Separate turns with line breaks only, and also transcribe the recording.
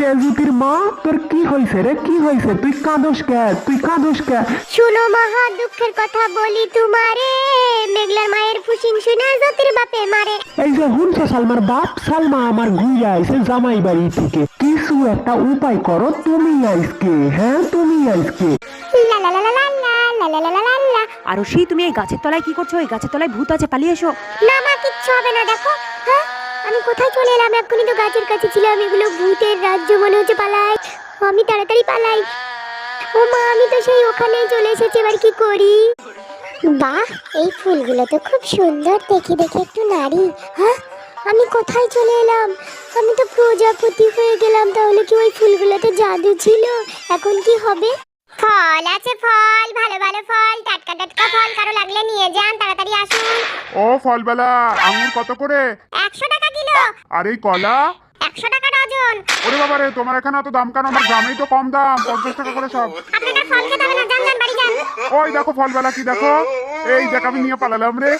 কে জ্যোতির মা, তোর কি হয়েছে রে? কি হয়েছে? তুই কাঁদোস কে? তুই কাঁদোস কে?
শুনো মহা দুঃখের কথা বলি তোমারে, মেঘলার মায়ের ফুসিং শুনে জ্যোতির বাপে মারে।
এই যে হুনছে সালমার বাপ, সালমা আমার ঘুরে আইছে জামাই বাড়ি থেকে। কিছু একটা উপায় করো, তুমি আইসকে, হ্যাঁ তুমি আইসকে।
লা লা লা লা লা লা লা লা লা লা লা।
আরশি, তুমি এই গাছের তলায় কি করছো? এই গাছের তলায় ভূত আছে, পালিয়ে এসো।
না মা, কিচ্ছু হবে না, দেখো। হ্যাঁ, আমি কোথায় চলে এলাম? এক্ষুনি তো গাছের কাছে ছিলাম। এগুলো ভূতের রাজ্য মনে হচ্ছে, পালাই। আমি তাড়াতাড়ি পালাই। ও মা, আমি তো সেই ওখানেই চলে এসেছি, এবার কি করি? বাহ, এই ফুলগুলো তো খুব সুন্দর, দেখি দেখি একটু নারী। হ্যাঁ, আমি কোথায় চলে এলাম? আমি তো প্রজাপতি হয়ে গেলাম। তাহলে কি ওই ফুলগুলোতে জাদু ছিল? এখন কি হবে? ফল আছে, ফল, ভালো ভালো ফল, টাটকা টাটকা ফল। কারো লাগলে নিয়ে যান, তাড়াতাড়ি আসুন।
ও ফলবেলা, আঙুর কত করে?
100 টাকা কিলো।
আর এই কলা?
100 টাকা ডজন।
ওরে বাবা রে, তোমার এখানে এত দাম কেন? আমার গ্রামেই তো কম দাম, 50 টাকা করে সব।
আপনাদের ফল খেতে হবে না, যান যান, বাড়ি যান।
ওই দেখো ফলবেলা, কি দেখো? এই দেখ, আমি নিয়ে পালালাম রে।